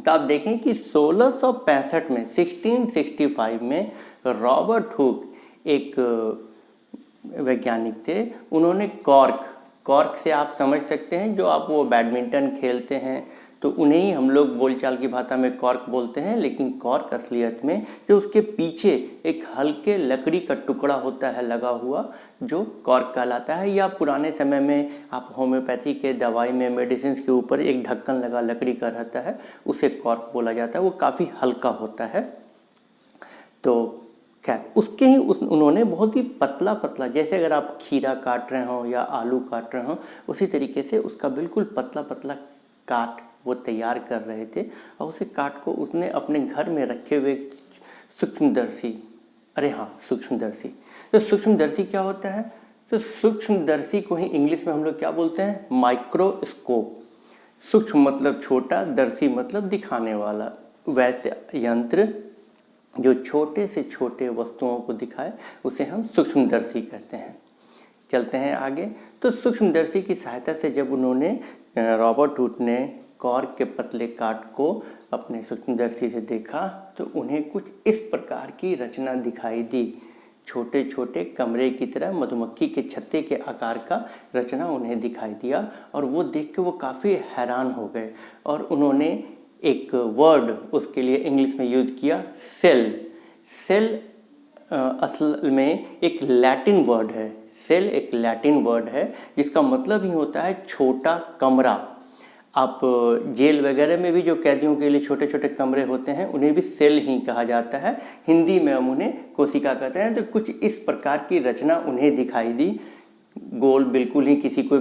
तो आप देखें कि 1665 में 1665 में रॉबर्ट हुक एक वैज्ञानिक थे। उन्होंने कॉर्क से आप समझ सकते हैं, जो आप वो बैडमिंटन खेलते हैं तो उन्हें ही हम लोग बोलचाल की भाषा में कॉर्क बोलते हैं, लेकिन कॉर्क असलियत में जो उसके पीछे एक हल्के लकड़ी का टुकड़ा होता है लगा हुआ, जो कॉर्क कहलाता है। या पुराने समय में आप होम्योपैथी के दवाई में मेडिसिन के ऊपर एक ढक्कन लगा लकड़ी का रहता है, उसे कॉर्क बोला जाता है। वो काफ़ी हल्का होता है। तो खैर उसके ही उन्होंने बहुत ही पतला पतला, जैसे अगर आप खीरा काट रहे हो या आलू काट रहे हो, उसी तरीके से उसका बिल्कुल पतला पतला काट वो तैयार कर रहे थे। और उसे काट को उसने अपने घर में रखे हुए सूक्ष्मदर्शी, सूक्ष्मदर्शी। तो सूक्ष्मदर्शी क्या होता है? तो सूक्ष्मदर्शी को ही इंग्लिश में हम लोग क्या बोलते हैं? माइक्रोस्कोप। सूक्ष्म मतलब छोटा, दर्शी मतलब दिखाने वाला। वैसे यंत्र जो छोटे से छोटे वस्तुओं को दिखाए उसे हम सूक्ष्मदर्शी कहते हैं। चलते हैं आगे। तो सूक्ष्मदर्शी की सहायता से जब उन्होंने रॉबर्ट हुक ने कॉर्क के पतले काट को अपने सूक्ष्मदर्शी से देखा तो उन्हें कुछ इस प्रकार की रचना दिखाई दी। छोटे छोटे कमरे की तरह मधुमक्खी के छत्ते के आकार का रचना उन्हें दिखाई दिया और वो देख के वो काफ़ी हैरान हो गए। और उन्होंने एक वर्ड उसके लिए इंग्लिश में यूज़ किया, सेल असल में एक लैटिन वर्ड है। सेल एक लैटिन वर्ड है जिसका मतलब ही होता है छोटा कमरा। आप जेल वगैरह में भी जो कैदियों के लिए छोटे छोटे कमरे होते हैं उन्हें भी सेल ही कहा जाता है। हिंदी में हम उन्हें कोशिका कहते हैं। तो कुछ इस प्रकार की रचना उन्हें दिखाई दी, गोल, बिल्कुल ही किसी कोई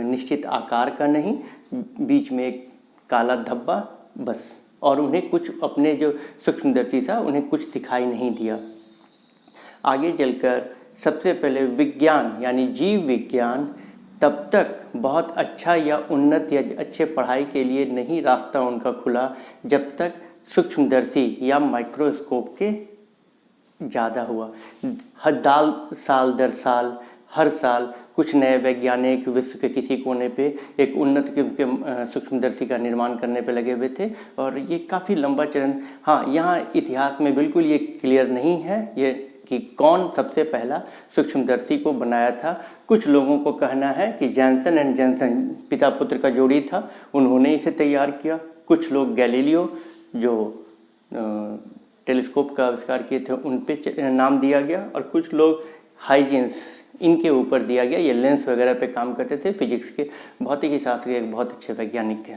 निश्चित आकार का नहीं, बीच में एक काला धब्बा बस। और उन्हें कुछ अपने जो सूक्ष्मदर्शी था उन्हें कुछ दिखाई नहीं दिया। आगे चलकर सबसे पहले विज्ञान यानी जीव विज्ञान तब तक बहुत अच्छा या उन्नत या अच्छे पढ़ाई के लिए नहीं रास्ता उनका खुला जब तक सूक्ष्मदर्शी या माइक्रोस्कोप के ज़्यादा हुआ। साल दर साल हर साल कुछ नए वैज्ञानिक विश्व के किसी कोने पे एक उन्नत किस्म के सूक्ष्मदर्शी का निर्माण करने पे लगे हुए थे और ये काफ़ी लंबा चरण। हाँ, यहाँ इतिहास में बिल्कुल ये क्लियर नहीं है ये कि कौन सबसे पहला सूक्ष्मदर्शी को बनाया था। कुछ लोगों को कहना है कि जैनसन एंड जैनसन पिता पुत्र का जोड़ी था, उन्होंने इसे तैयार किया। कुछ लोग गैलीलियो जो टेलीस्कोप का आविष्कार किए थे उन पे नाम दिया गया और कुछ लोग हाइजेंस इनके ऊपर दिया गया। ये लेंस वगैरह पे काम करते थे, फिजिक्स के भौतिकी शास्त्र के एक बहुत अच्छे वैज्ञानिक थे।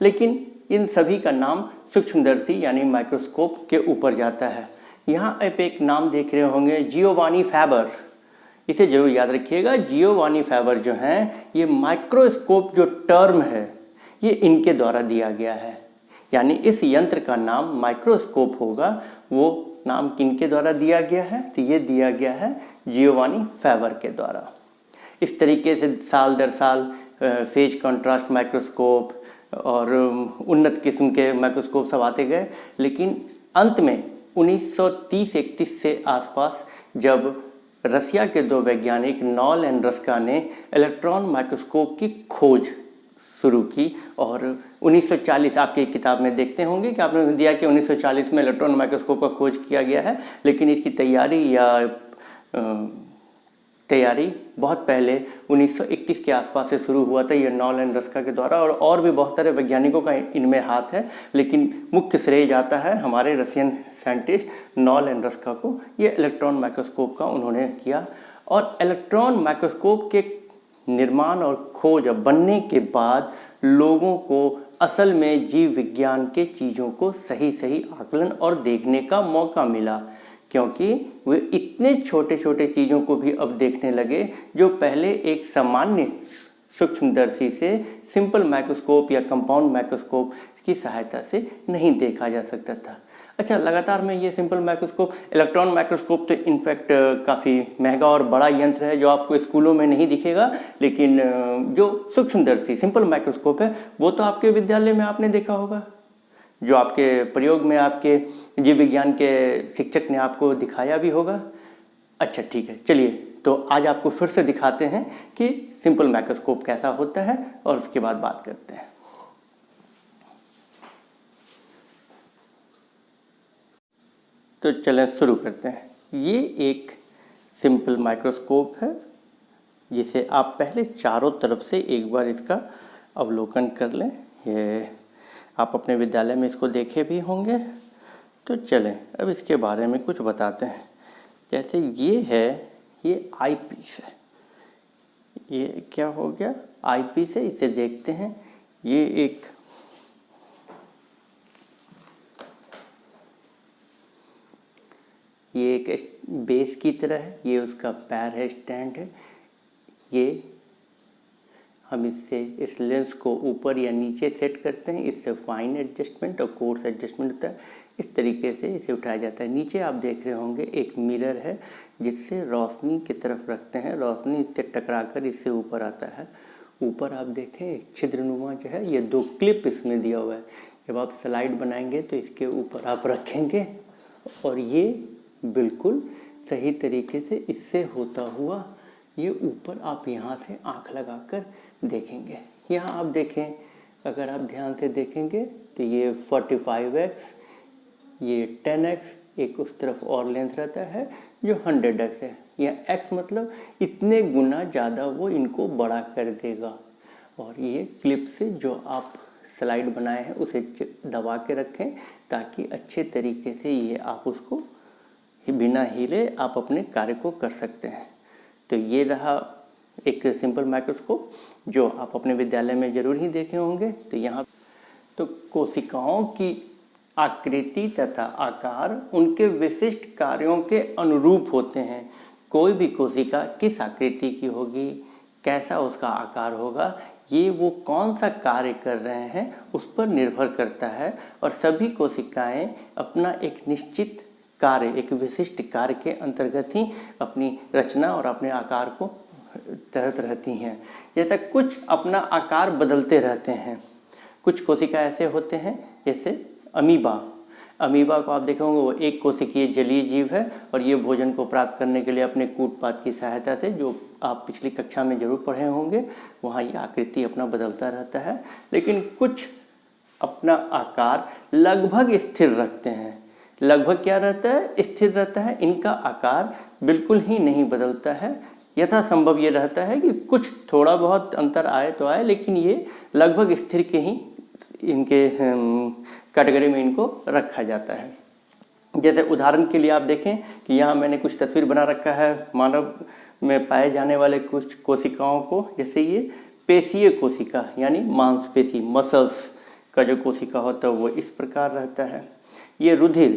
लेकिन इन सभी का नाम सूक्ष्मदर्शी यानी माइक्रोस्कोप के ऊपर जाता है। यहाँ आप एक नाम देख रहे होंगे, जियोवानी फैबर। इसे जरूर याद रखिएगा। जियोवानी फैबर जो हैं, ये माइक्रोस्कोप जो टर्म है ये इनके द्वारा दिया गया है। यानी इस यंत्र का नाम माइक्रोस्कोप होगा, वो नाम किनके द्वारा दिया गया है? तो ये दिया गया है जियोवानी फैबर के द्वारा। इस तरीके से साल दर साल फेज कंट्रास्ट माइक्रोस्कोप और उन्नत किस्म के माइक्रोस्कोप सब आते गए। लेकिन अंत में 1930-31 से आसपास जब रसिया के दो वैज्ञानिक नॉल एंड रस्का ने इलेक्ट्रॉन माइक्रोस्कोप की खोज शुरू की और 1940 आपकी किताब में देखते होंगे कि आपने दिया कि 1940 में इलेक्ट्रॉन माइक्रोस्कोप का खोज किया गया है। लेकिन इसकी तैयारी बहुत पहले 1931 के आसपास से शुरू हुआ था, ये नॉल एंड रस्का के द्वारा। और भी बहुत सारे वैज्ञानिकों का इनमें हाथ है, लेकिन मुख्य श्रेय जाता है हमारे Russian scientist knoll and Ruska को। ये इलेक्ट्रॉन माइक्रोस्कोप का उन्होंने किया और इलेक्ट्रॉन माइक्रोस्कोप के निर्माण और खोज बनने के बाद लोगों को असल में जीव विज्ञान के चीज़ों को सही सही आकलन और देखने का मौका मिला, क्योंकि वे इतने छोटे छोटे चीज़ों को भी अब देखने लगे जो पहले एक सामान्य सूक्ष्मदर्शी से, सिंपल माइक्रोस्कोप या कंपाउंड माइक्रोस्कोप की सहायता से नहीं देखा जा सकता था। अच्छा, लगातार में ये सिंपल माइक्रोस्कोप, इलेक्ट्रॉन माइक्रोस्कोप तो इनफैक्ट काफ़ी महंगा और बड़ा यंत्र है जो आपको स्कूलों में नहीं दिखेगा। लेकिन जो सूक्ष्मदर्शी सिंपल माइक्रोस्कोप है वो तो आपके विद्यालय में आपने देखा होगा, जो आपके प्रयोग में आपके जीव विज्ञान के शिक्षक ने आपको दिखाया भी होगा। अच्छा ठीक है, चलिए तो आज आपको फिर से दिखाते हैं कि सिंपल माइक्रोस्कोप कैसा होता है और उसके बाद बात करते हैं। तो चलें शुरू करते हैं। ये एक सिंपल माइक्रोस्कोप है जिसे आप पहले चारों तरफ से एक बार इसका अवलोकन कर लें। ये आप अपने विद्यालय में इसको देखे भी होंगे। तो चलें अब इसके बारे में कुछ बताते हैं। जैसे ये है, ये आई पीस है। ये क्या हो गया, आई पीस है। इसे देखते हैं। ये एक बेस की तरह है। ये उसका पैर है, स्टैंड है। ये हम इससे इस लेंस को ऊपर या नीचे सेट करते हैं। इससे फाइन एडजस्टमेंट और कोर्स एडजस्टमेंट होता है। इस तरीके से इसे उठाया जाता है। नीचे आप देख रहे होंगे एक मिरर है जिससे रोशनी की तरफ रखते हैं। रोशनी इससे टकराकर इससे ऊपर आता है। ऊपर आप देखें एक छिद्रनुमा जो है, ये 2 क्लिप इसमें दिया हुआ है। जब आप स्लाइड बनाएंगे तो इसके ऊपर आप रखेंगे और ये बिल्कुल सही तरीके से इससे होता हुआ ये ऊपर आप यहाँ से आँख लगाकर देखेंगे। यहाँ आप देखें, अगर आप ध्यान से देखेंगे तो ये 45x, ये 10x, एक उस तरफ और लेंथ रहता है जो 100x है। यह x मतलब इतने गुना ज़्यादा वो इनको बड़ा कर देगा। और ये क्लिप से जो आप स्लाइड बनाए हैं उसे दबा के रखें ताकि अच्छे तरीके से ये आप उसको बिना हिले आप अपने कार्य को कर सकते हैं। तो ये रहा एक सिंपल माइक्रोस्कोप जो आप अपने विद्यालय में ज़रूर ही देखे होंगे। तो यहाँ तो कोशिकाओं की आकृति तथा आकार उनके विशिष्ट कार्यों के अनुरूप होते हैं। कोई भी कोशिका किस आकृति की होगी, कैसा उसका आकार होगा, ये वो कौन सा कार्य कर रहे हैं उस पर निर्भर करता है। और सभी कोशिकाएं अपना एक निश्चित कार्य, एक विशिष्ट कार्य के अंतर्गत ही अपनी रचना और अपने आकार को तहत रहती हैं। जैसा कुछ अपना आकार बदलते रहते हैं। कुछ कोशिका ऐसे होते हैं जैसे अमीबा। अमीबा को आप देखे होंगे, वो एक कोशिकीय जलीय जीव है और ये भोजन को प्राप्त करने के लिए अपने कूटपाद की सहायता से, जो आप पिछली कक्षा में जरूर पढ़े होंगे, वहाँ ये आकृति अपना बदलता रहता है। लेकिन कुछ अपना आकार लगभग स्थिर रखते हैं। लगभग क्या रहता है, स्थिर रहता है। इनका आकार बिल्कुल ही नहीं बदलता है। यथासंभव ये रहता है कि कुछ थोड़ा बहुत अंतर आए तो आए, लेकिन ये लगभग स्थिर के ही इनके कैटेगरी में इनको रखा जाता है। जैसे उदाहरण के लिए आप देखें कि यहाँ मैंने कुछ तस्वीर बना रखा है मानव में पाए जाने वाले कुछ कोशिकाओं को। जैसे ये पेशीय कोशिका यानी मांसपेशी, मसल्स का जो कोशिका होता है वो इस प्रकार रहता है। ये रुधिर,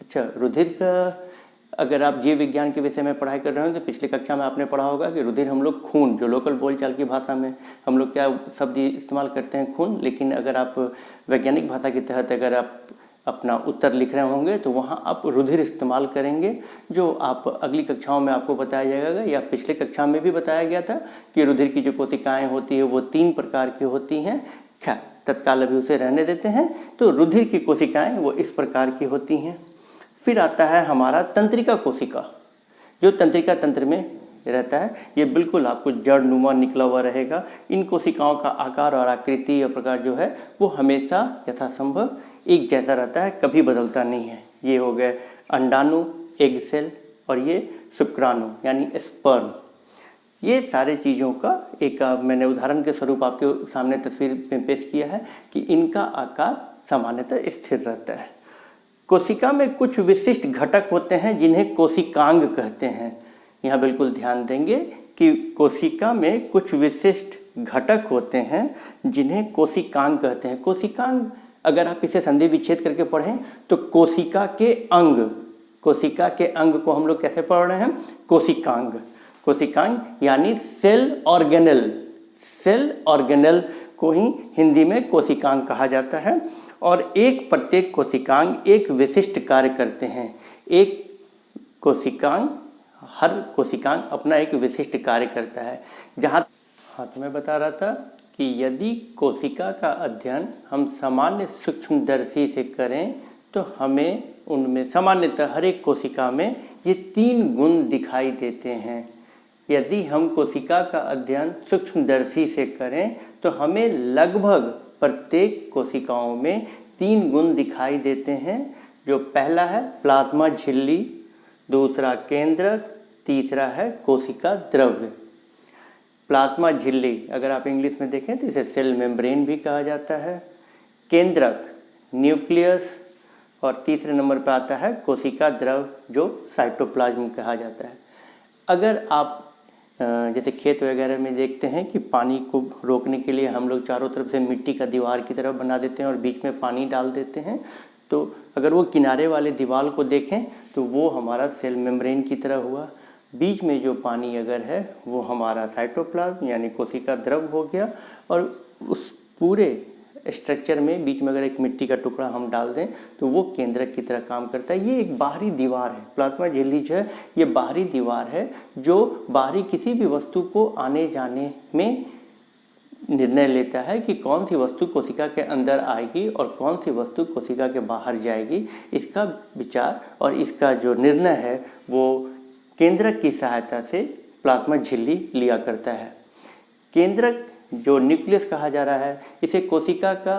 अच्छा रुधिर का अगर आप जीव विज्ञान के विषय में पढ़ाई कर रहे हो तो पिछली कक्षा में आपने पढ़ा होगा कि रुधिर हम लोग खून, जो लोकल बोलचाल की भाषा में हम लोग क्या शब्द इस्तेमाल करते हैं, खून। लेकिन अगर आप वैज्ञानिक भाषा के तहत अगर आप अपना उत्तर लिख रहे होंगे तो वहाँ आप रुधिर इस्तेमाल करेंगे, जो आप अगली कक्षाओं में आपको बताया जाएगा या पिछले कक्षा में भी बताया गया था कि रुधिर की जो कोशिकाएँ होती है वो 3 प्रकार की होती हैं। खैर तत्काल अभी उसे रहने देते हैं। तो रुधिर की कोशिकाएँ वो इस प्रकार की होती हैं। फिर आता है हमारा तंत्रिका कोशिका, जो तंत्रिका तंत्र में रहता है। ये बिल्कुल आपको जड़ नुमा निकला हुआ रहेगा। इन कोशिकाओं का आकार और आकृति और प्रकार जो है वो हमेशा यथासंभव एक जैसा रहता है, कभी बदलता नहीं है। ये हो गए अंडाणु, एग सेल, और ये शुक्राणु यानी स्पर्म। ये सारे चीज़ों का एक मैंने उदाहरण के स्वरूप आपके सामने तस्वीर में पेश किया है कि इनका आकार सामान्यतः स्थिर रहता है। कोशिका में कुछ विशिष्ट घटक होते हैं जिन्हें कोशिकांग कहते हैं। यहाँ बिल्कुल ध्यान देंगे कि कोशिका में कुछ विशिष्ट घटक होते हैं जिन्हें कोशिकांग कहते हैं। कोशिकांग अगर आप इसे संधि विच्छेद करके पढ़ें तो कोशिका के अंग, कोशिका के अंग को हम लोग कैसे पढ़ रहे हैं, कोशिकांग। कोशिकांग यानी सेल ऑर्गेनेल, सेल ऑर्गेनेल को ही हिंदी में कोशिकांग कहा जाता है। और एक प्रत्येक कोशिकांग एक विशिष्ट कार्य करते हैं। एक कोशिकांग, हर कोशिकांग अपना एक विशिष्ट कार्य करता है। जहाँ तो मैं बता रहा था कि यदि कोशिका का अध्ययन हम सामान्य सूक्ष्मदर्शी से करें तो हमें उनमें सामान्यतः हर एक कोशिका में ये 3 गुण दिखाई देते हैं। यदि हम कोशिका का अध्ययन सूक्ष्मदर्शी से करें तो हमें लगभग प्रत्येक कोशिकाओं में 3 गुण दिखाई देते हैं, जो पहला है प्लाज्मा झिल्ली, दूसरा केंद्रक, तीसरा है कोशिका द्रव्य। प्लाज्मा झिल्ली अगर आप इंग्लिश में देखें तो इसे सेल मेम्ब्रेन भी कहा जाता है, केंद्रक न्यूक्लियस, और तीसरे नंबर पर आता है कोशिका द्रव्य जो साइटोप्लाज्म कहा जाता है। अगर आप जैसे खेत वगैरह में देखते हैं कि पानी को रोकने के लिए हम लोग चारों तरफ से मिट्टी का दीवार की तरफ बना देते हैं और बीच में पानी डाल देते हैं, तो अगर वो किनारे वाले दीवार को देखें तो वो हमारा सेल मेम्ब्रेन की तरह हुआ। बीच में जो पानी अगर है वो हमारा साइटोप्लाज्म यानी कोशिका द्रव्य हो गया, और उस पूरे स्ट्रक्चर में बीच में अगर एक मिट्टी का टुकड़ा हम डाल दें तो वो केंद्रक की तरह काम करता है। ये एक बाहरी दीवार है, प्लाज्मा झिल्ली जो है ये बाहरी दीवार है जो बाहरी किसी भी वस्तु को आने जाने में निर्णय लेता है कि कौन सी वस्तु कोशिका के अंदर आएगी और कौन सी वस्तु कोशिका के बाहर जाएगी। इसका विचार और इसका जो निर्णय है वो केंद्रक की सहायता से प्लाज्मा झिल्ली लिया करता है। केंद्रक जो न्यूक्लियस कहा जा रहा है इसे कोशिका का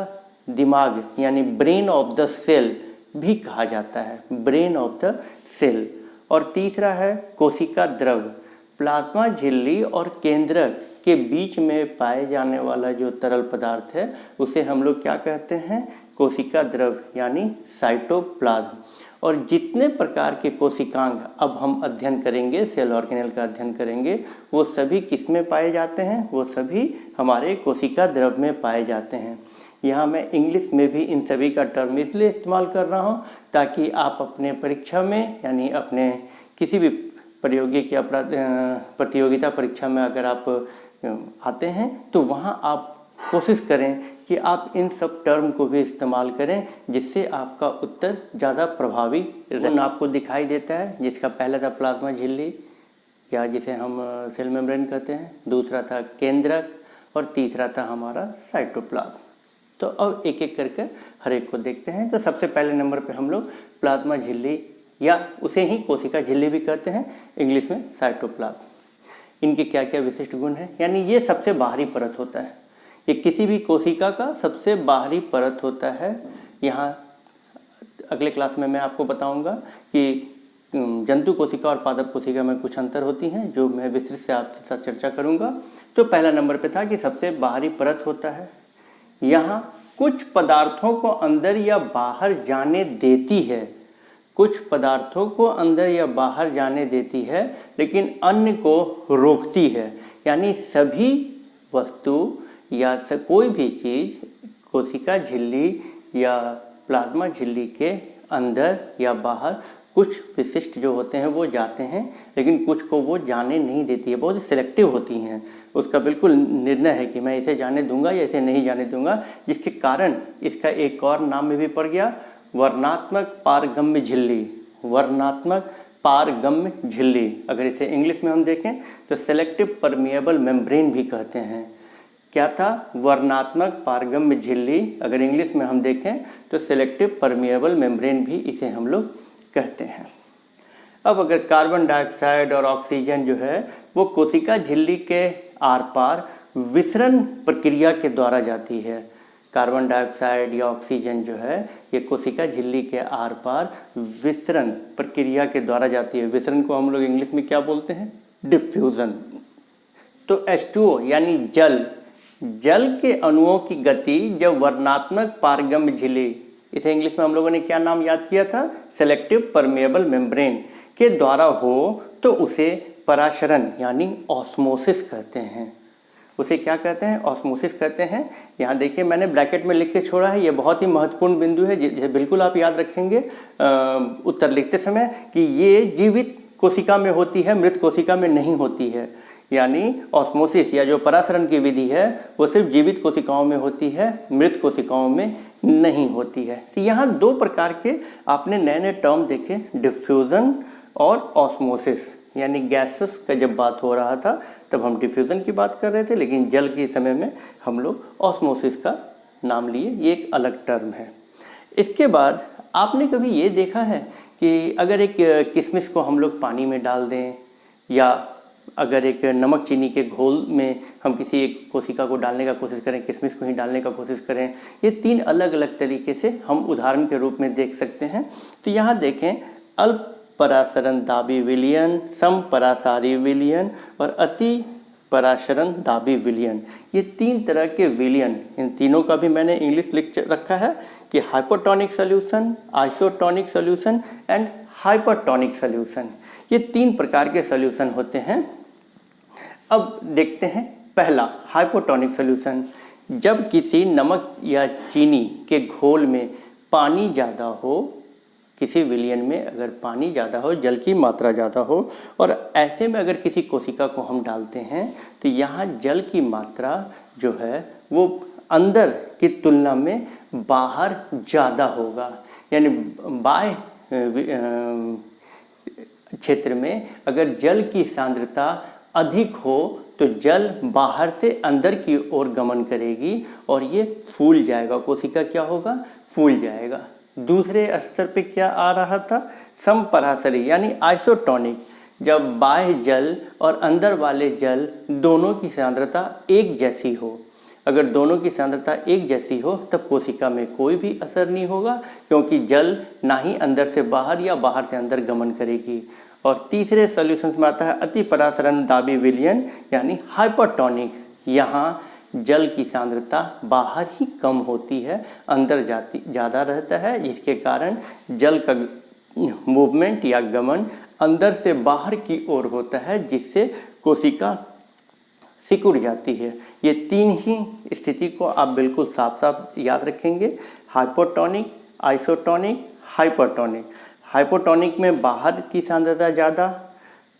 दिमाग यानी ब्रेन ऑफ द सेल भी कहा जाता है, ब्रेन ऑफ द सेल। और तीसरा है कोशिका द्रव्य। प्लाज्मा झिल्ली और केंद्रक के बीच में पाए जाने वाला जो तरल पदार्थ है उसे हम लोग क्या कहते हैं, कोशिका द्रव्य यानी साइटोप्लाज्म। और जितने प्रकार के कोशिकांग अब हम अध्ययन करेंगे, सेल ऑर्गेनेल का अध्ययन करेंगे, वो सभी किस में पाए जाते हैं, वो सभी हमारे कोशिका द्रव्य में पाए जाते हैं। यहाँ मैं इंग्लिश में भी इन सभी का टर्म इसलिए इस्तेमाल कर रहा हूँ ताकि आप अपने परीक्षा में यानी अपने किसी भी प्रायोगिक या प्रतियोगिता परीक्षा में अगर आप आते हैं तो वहाँ आप कोशिश करें कि आप इन सब टर्म को भी इस्तेमाल करें जिससे आपका उत्तर ज़्यादा प्रभावी आपको दिखाई देता है। जिसका पहला था प्लाज्मा झिल्ली या जिसे हम सेल मेम्ब्रेन कहते हैं, दूसरा था केंद्रक और तीसरा था हमारा साइटोप्लाज्म। तो अब एक एक करके हर एक को देखते हैं। तो सबसे पहले नंबर पे हम लोग प्लाज्मा झिल्ली या उसे ही कोशिका झिल्ली भी कहते हैं, इंग्लिश में साइटोप्लाज्म। इनके क्या क्या विशिष्ट गुण हैं, यानी ये सबसे बाहरी परत होता है, ये किसी भी कोशिका का सबसे बाहरी परत होता है। यहाँ अगले क्लास में मैं आपको बताऊंगा कि जंतु कोशिका और पादप कोशिका में कुछ अंतर होती हैं जो मैं विस्तृत से आपके साथ चर्चा करूंगा। तो पहला नंबर पे था कि सबसे बाहरी परत होता है। यहाँ कुछ पदार्थों को अंदर या बाहर जाने देती है, कुछ पदार्थों को अंदर या बाहर जाने देती है लेकिन अन्य को रोकती है। यानी सभी वस्तु या कोई भी चीज़ कोशिका झिल्ली या प्लाज्मा झिल्ली के अंदर या बाहर कुछ विशिष्ट जो होते हैं वो जाते हैं लेकिन कुछ को वो जाने नहीं देती है, बहुत सिलेक्टिव होती हैं। उसका बिल्कुल निर्णय है कि मैं इसे जाने दूंगा या इसे नहीं जाने दूंगा, जिसके कारण इसका एक और नाम में भी पड़ गया, वर्णात्मक पारगम्य झिल्ली। वर्णात्मक पारगम्य झिल्ली, अगर इसे इंग्लिश में हम देखें तो सेलेक्टिव परमिएबल मेम्ब्रेन भी कहते हैं। क्या था, वर्णात्मक पारगम्य झिल्ली, अगर इंग्लिश में हम देखें तो सेलेक्टिव परमिएबल मेम्ब्रेन भी इसे हम लोग कहते हैं। अब अगर कार्बन डाइऑक्साइड और ऑक्सीजन जो है वो कोशिका झिल्ली के आर पार विसरण प्रक्रिया के द्वारा जाती है। कार्बन डाइऑक्साइड या ऑक्सीजन जो है ये कोशिका झिल्ली के आर पार विसरण प्रक्रिया के द्वारा जाती है। विसरण को हम लोग इंग्लिश में क्या बोलते हैं, डिफ्यूजन। तो H2O यानी जल, जल के अणुओं की गति जब वर्णात्मक पारगम्य झिल्ली, इसे इंग्लिश में हम लोगों ने क्या नाम याद किया था, सेलेक्टिव परमिएबल मेम्ब्रेन के द्वारा हो तो उसे पराशरण यानी ऑस्मोसिस कहते हैं। उसे क्या कहते हैं, ऑस्मोसिस कहते हैं। यहाँ देखिए मैंने ब्रैकेट में लिख के छोड़ा है, ये बहुत ही महत्वपूर्ण बिंदु है जिसे बिल्कुल आप याद रखेंगे उत्तर लिखते समय कि ये जीवित कोशिका में होती है, मृत कोशिका में नहीं होती है। यानी ऑस्मोसिस या जो परासरण की विधि है वो सिर्फ जीवित कोशिकाओं में होती है, मृत कोशिकाओं में नहीं होती है। तो यहाँ दो प्रकार के आपने नए नए टर्म देखे, डिफ्यूजन और ऑस्मोसिस। यानी गैसेस का जब बात हो रहा था तब हम डिफ्यूजन की बात कर रहे थे, लेकिन जल के समय में हम लोग ऑस्मोसिस का नाम लिए, ये एक अलग टर्म है। इसके बाद आपने कभी ये देखा है कि अगर एक किशमिश को हम लोग पानी में डाल दें या अगर एक नमक चीनी के घोल में हम किसी एक कोशिका को डालने का कोशिश करें, किशमिश को ही डालने का कोशिश करें, ये 3 अलग अलग तरीके से हम उदाहरण के रूप में देख सकते हैं। तो यहाँ देखें, अल्प परासरण दाबी विलयन, सम परासारी विलयन और अति परासरण दाबी विलयन, ये 3 तरह के विलयन, इन तीनों का भी मैंने इंग्लिश लिख रखा है कि hypotonic solution, isotonic solution and hypertonic solution, ये 3 प्रकार के सॉल्यूशन होते हैं। अब देखते हैं पहला हाइपोटोनिक सॉल्यूशन। जब किसी नमक या चीनी के घोल में पानी ज़्यादा हो, किसी विलयन में अगर पानी ज़्यादा हो, जल की मात्रा ज़्यादा हो, और ऐसे में अगर किसी कोशिका को हम डालते हैं तो यहाँ जल की मात्रा जो है वो अंदर की तुलना में बाहर ज़्यादा होगा। यानी बाह्य क्षेत्र में अगर जल की सांद्रता अधिक हो तो जल बाहर से अंदर की ओर गमन करेगी और ये फूल जाएगा, कोशिका क्या होगा, फूल जाएगा। दूसरे स्तर पे क्या आ रहा था, समपरासरी यानी आइसोटोनिक, जब बाह्य जल और अंदर वाले जल दोनों की सांद्रता एक जैसी हो। अगर दोनों की सांद्रता एक जैसी हो तब कोशिका में कोई भी असर नहीं होगा, क्योंकि जल ना ही अंदर से बाहर या बाहर से अंदर गमन करेगी। और तीसरे सॉल्यूशन में आता है अति परासरण दाबी विलयन यानी हाइपरटोनिक। यहाँ जल की सांद्रता बाहर ही कम होती है, अंदर ज़्यादा रहता है, जिसके कारण जल का मूवमेंट या गमन अंदर से बाहर की ओर होता है, जिससे कोशिका सिकुड़ जाती है। ये 3 ही स्थिति को आप बिल्कुल साफ साफ याद रखेंगे, हाइपोटोनिक, आइसोटोनिक, हाइपरटोनिक। हाइपोटोनिक में बाहर की सांद्रता ज़्यादा,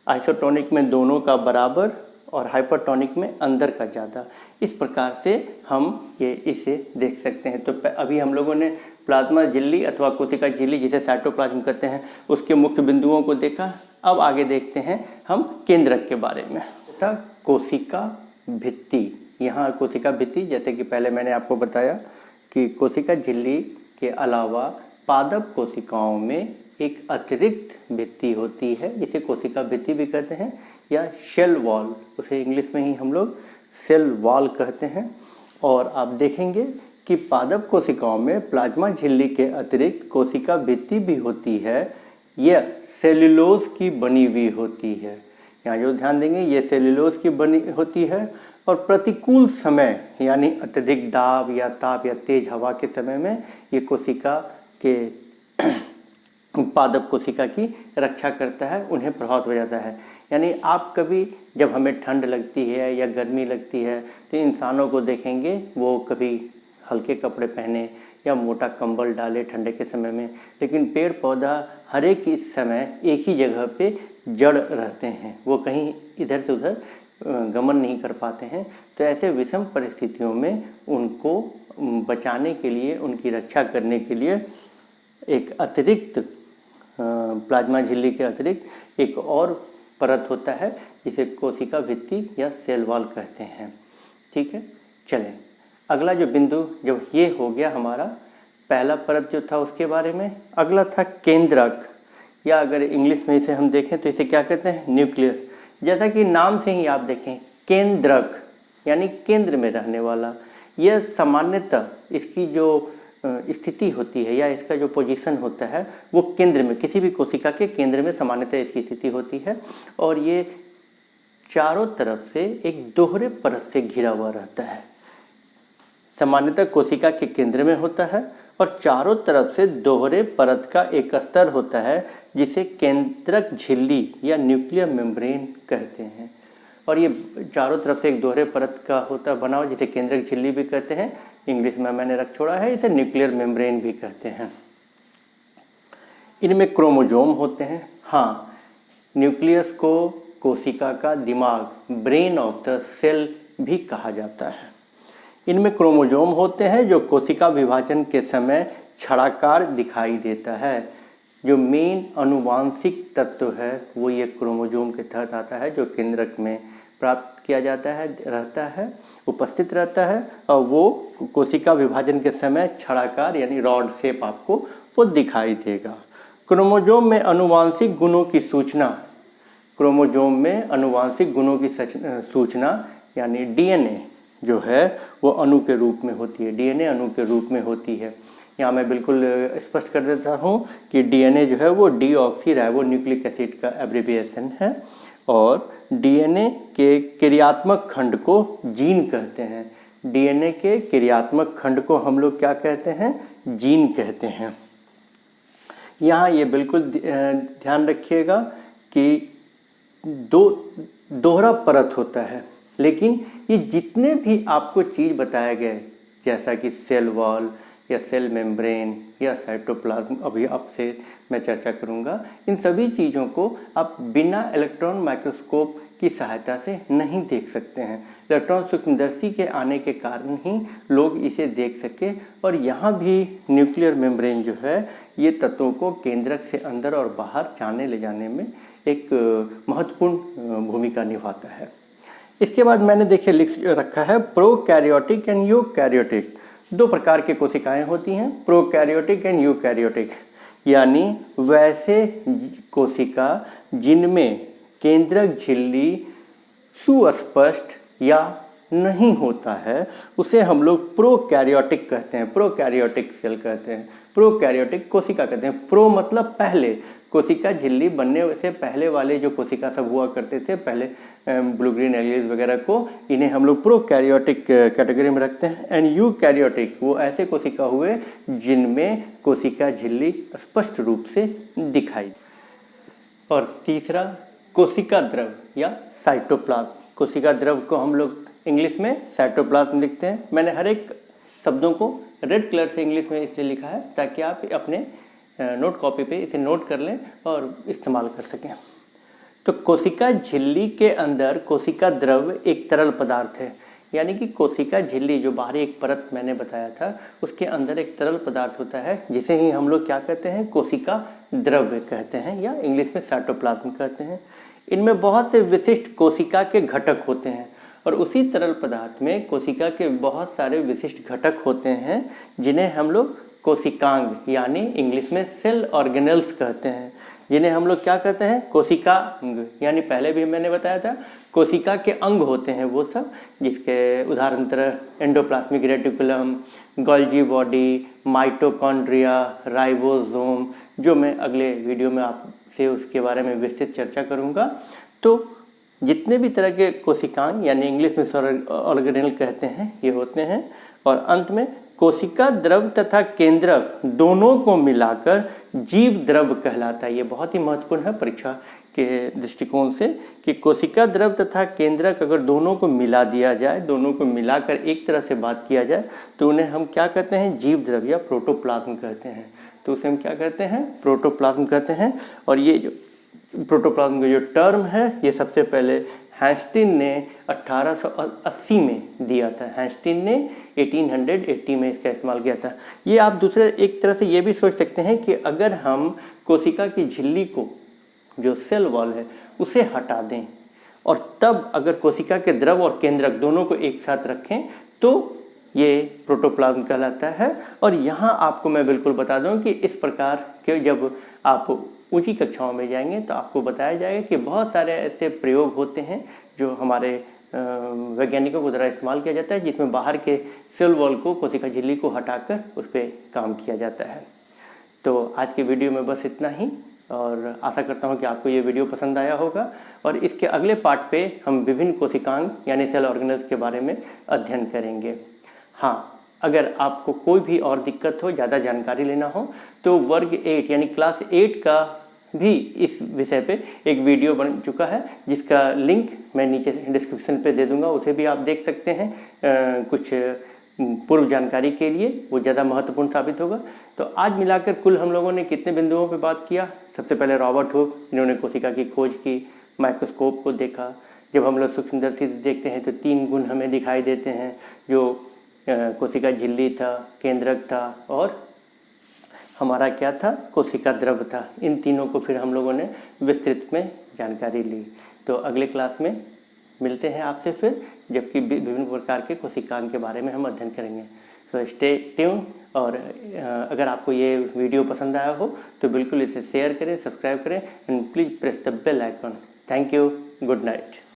आइसोटोनिक में दोनों का बराबर और हाइपरटोनिक में अंदर का ज़्यादा। इस प्रकार से हम ये इसे देख सकते हैं। तो अभी हम लोगों ने प्लाज्मा झिल्ली अथवा कोशिका झिल्ली जिसे साइटोप्लाज्म कहते हैं उसके मुख्य बिंदुओं को देखा। अब आगे देखते हैं हम केंद्रक के बारे में। तथा कोशिका भित्ति, यहाँ कोशिका भित्ति जैसे कि पहले मैंने आपको बताया कि कोशिका झिल्ली के अलावा पादप कोशिकाओं में एक अतिरिक्त भित्ति होती है जिसे कोशिका भित्ति भी कहते हैं या सेल वॉल, उसे इंग्लिश में ही हम लोग सेल वॉल कहते हैं। और आप देखेंगे कि पादप कोशिकाओं में प्लाज्मा झिल्ली के अतिरिक्त कोशिका भित्ति भी होती है, यह सेल्यूलोज की बनी हुई होती है। यहाँ जो ध्यान देंगे ये सेल्यूलोज की बनी होती है और प्रतिकूल समय यानी अत्यधिक दाब या ताप या तेज हवा के समय में ये कोशिका के पादप कोशिका की रक्षा करता है, उन्हें प्रभावित हो जाता है। यानी आप कभी जब हमें ठंड लगती है या गर्मी लगती है तो इंसानों को देखेंगे वो कभी हल्के कपड़े पहने या मोटा कंबल डाले ठंडे के समय में, लेकिन पेड़ पौधा हर एक इस समय एक ही जगह पे जड़ रहते हैं, वो कहीं इधर से उधर गमन नहीं कर पाते हैं। तो ऐसे विषम परिस्थितियों में उनको बचाने के लिए, उनकी रक्षा करने के लिए एक अतिरिक्त प्लाज्मा झिल्ली के अतिरिक्त एक और परत होता है जिसे कोशिका भित्ति या सेल वॉल कहते हैं। ठीक है, चलें अगला जो बिंदु, जब ये हो गया हमारा पहला परत जो था उसके बारे में, अगला था केंद्रक, या अगर इंग्लिश में इसे हम देखें तो इसे क्या कहते हैं, न्यूक्लियस। जैसा कि नाम से ही आप देखें केंद्रक यानी केंद्र में रहने वाला। यह सामान्यतः इसकी जो स्थिति होती है या इसका जो पोजीशन होता है वो केंद्र में, किसी भी कोशिका के केंद्र में सामान्यतः इसकी स्थिति होती है। और ये चारों तरफ से एक दोहरे परत से घिरा हुआ रहता है। सामान्यतः कोशिका के केंद्र में होता है और चारों तरफ से दोहरे परत का एक स्तर होता है जिसे केंद्रक झिल्ली या न्यूक्लियर मेम्ब्रेन कहते हैं। और ये चारों तरफ से एक दोहरे परत का होता बना हुआ जिसे केंद्रक झिल्ली भी कहते हैं, इंग्लिश में मैंने रख छोड़ा है इसे न्यूक्लियर मेम्ब्रेन भी कहते हैं। इनमें क्रोमोजोम होते हैं। हाँ, न्यूक्लियस को कोशिका का दिमाग, ब्रेन ऑफ द सेल भी कहा जाता है। इनमें क्रोमोजोम होते हैं जो कोशिका विभाजन के समय छड़ाकार दिखाई देता है। जो मेन अनुवांशिक तत्व है वो ये क्रोमोजोम के तहत आता है, जो केंद्रक में प्राप्त किया जाता है, रहता है, उपस्थित रहता है, और वो कोशिका विभाजन के समय छड़ाकार यानी रॉड शेप आपको वो दिखाई देगा। क्रोमोजोम में अनुवांशिक गुणों की सूचना क्रोमोसोम में अनुवांशिक गुणों की सूचना यानी डीएनए जो है वो अणु के रूप में होती है, डीएनए अणु के रूप में होती है। यहाँ मैं बिल्कुल स्पष्ट कर देता हूँ कि डीएनए जो है वो डीऑक्सी राइबो न्यूक्लिक एसिड का एब्रिविएशन है और डीएनए के क्रियात्मक खंड को जीन कहते हैं। डीएनए के क्रियात्मक खंड को हम लोग क्या कहते हैं? जीन कहते हैं। यहाँ ये बिल्कुल ध्यान रखिएगा कि दोहरा परत होता है, लेकिन ये जितने भी आपको चीज़ बताए गए जैसा कि सेल वॉल या सेल मेम्ब्रेन या साइटोप्लाज्म अभी आपसे मैं चर्चा करूँगा, इन सभी चीज़ों को आप बिना इलेक्ट्रॉन माइक्रोस्कोप की सहायता से नहीं देख सकते हैं। इलेक्ट्रॉन सूक्ष्मदर्शी के आने के कारण ही लोग इसे देख सके और यहाँ भी न्यूक्लियर मेम्ब्रेन जो है ये तत्वों को केंद्रक से अंदर और बाहर जाने ले जाने में एक महत्वपूर्ण भूमिका निभाता है। इसके बाद मैंने देखिए लिख रखा है प्रोकैरियोटिक एंड यूकैरियोटिक। दो प्रकार के कोशिकाएं होती हैं, प्रोकैरियोटिक एंड यूकैरियोटिक, यानी वैसे कोशिका जिनमें केंद्रक झिल्ली सुस्पष्ट या नहीं होता है उसे हम लोग प्रोकैरियोटिक कहते हैं, प्रोकैरियोटिक सेल कहते हैं, प्रोकैरियोटिक कोशिका कहते हैं। प्रो मतलब पहले, कोशिका झिल्ली बनने से पहले वाले जो कोशिका सब हुआ करते थे पहले ब्लू ग्रीन एलियस वगैरह को, इन्हें हम लोग प्रोकैरियोटिक कैटेगरी में रखते हैं। एंड यूकैरियोटिक वो ऐसे कोशिका हुए जिनमें कोशिका झिल्ली स्पष्ट रूप से दिखाई। और तीसरा कोशिका द्रव या साइटोप्लाज्म। कोशिका द्रव को हम लोग इंग्लिश में साइटोप्लाज्म लिखते हैं। मैंने हर एक शब्दों को रेड कलर से इंग्लिश में इसलिए लिखा है ताकि आप अपने नोट कॉपी पे इसे नोट कर लें और इस्तेमाल कर सकें। तो कोशिका झिल्ली के अंदर कोशिका द्रव एक तरल पदार्थ है, यानी कि कोशिका झिल्ली जो बाहरी एक परत मैंने बताया था उसके अंदर एक तरल पदार्थ होता है जिसे ही हम लोग क्या कहते हैं? कोशिका द्रव्य कहते हैं या इंग्लिश में साइटोप्लाज्म कहते हैं। इनमें बहुत से विशिष्ट कोशिका के घटक होते हैं और उसी तरल पदार्थ में कोशिका के बहुत सारे विशिष्ट घटक होते हैं जिन्हें हम लोग कोशिकांग यानी इंग्लिश में सेल ऑर्गेनेल्स कहते हैं, जिन्हें हम लोग क्या कहते हैं? कोशिका अंग। यानी पहले भी मैंने बताया था कोशिका के अंग होते हैं वो सब, जिसके उदाहरण तरह endoplasmic reticulum, Golgi body, mitochondria, ribosome, जो मैं अगले वीडियो में आपसे उसके बारे में विस्तृत चर्चा करूँगा। तो जितने भी तरह के कोशिकांग यानी इंग्लिश में सेल ऑर्गेनेल कहते हैं ये होते हैं। और अंत में कोशिका द्रव तथा केंद्रक दोनों को मिलाकर जीव द्रव कहलाता है। ये बहुत ही महत्वपूर्ण है परीक्षा के दृष्टिकोण से कि कोशिका द्रव तथा केंद्रक अगर दोनों को मिला दिया जाए, दोनों को मिलाकर एक तरह से बात किया जाए तो उन्हें हम क्या कहते हैं? जीव द्रव या प्रोटोप्लाज्म कहते हैं। तो उसे हम क्या कहते हैं? प्रोटोप्लाज्म कहते हैं। और ये जो प्रोटोप्लाज्म का जो टर्म है ये सबसे पहले हैंस्टीन ने 1880 में दिया था। हैंस्टीन ने 1880 में इसका इस्तेमाल किया था। ये आप दूसरे एक तरह से ये भी सोच सकते हैं कि अगर हम कोशिका की झिल्ली को जो सेल वॉल है उसे हटा दें और तब अगर कोशिका के द्रव और केंद्रक दोनों को एक साथ रखें तो ये प्रोटोप्लाज्म कहलाता है। और यहाँ आपको मैं बिल्कुल बता दूँ कि इस प्रकार के जब आप ऊंची कक्षाओं में जाएंगे तो आपको बताया जाएगा कि बहुत सारे ऐसे प्रयोग होते हैं जो हमारे वैज्ञानिकों को द्वारा इस्तेमाल किया जाता है जिसमें बाहर के सेल वॉल को कोशिका झिल्ली को हटाकर उस पर काम किया जाता है। तो आज के वीडियो में बस इतना ही और आशा करता हूँ कि आपको ये वीडियो पसंद आया होगा। और इसके अगले पार्ट पे हम विभिन्न कोशिकांग यानी सेल ऑर्गेनेल्स के बारे में अध्ययन करेंगे। हाँ, अगर आपको कोई भी और दिक्कत हो, ज़्यादा जानकारी लेना हो तो वर्ग 8 यानी क्लास 8 का भी इस विषय पे एक वीडियो बन चुका है जिसका लिंक मैं नीचे डिस्क्रिप्शन पे दे दूंगा, उसे भी आप देख सकते हैं। कुछ पूर्व जानकारी के लिए वो ज़्यादा महत्वपूर्ण साबित होगा। तो आज मिलाकर कुल हम लोगों ने कितने बिंदुओं पे बात किया? सबसे पहले रॉबर्ट हुक, इन्होंने कोशिका की खोज की, माइक्रोस्कोप को देखा। जब हम लोग सूक्ष्मदर्शी से देखते हैं तो 3 गुण हमें दिखाई देते हैं, जो कोशिका झिल्ली था, केंद्रक था और हमारा क्या था? कोशिका द्रव था। इन तीनों को फिर हम लोगों ने विस्तृत में जानकारी ली। तो अगले क्लास में मिलते हैं आपसे फिर, जबकि विभिन्न प्रकार के कोशिकांग के बारे में हम अध्ययन करेंगे। तो स्टे ट्यून। और अगर आपको ये वीडियो पसंद आया हो तो बिल्कुल इसे शेयर करें, सब्सक्राइब करें and please press the bell icon. Thank you, good night.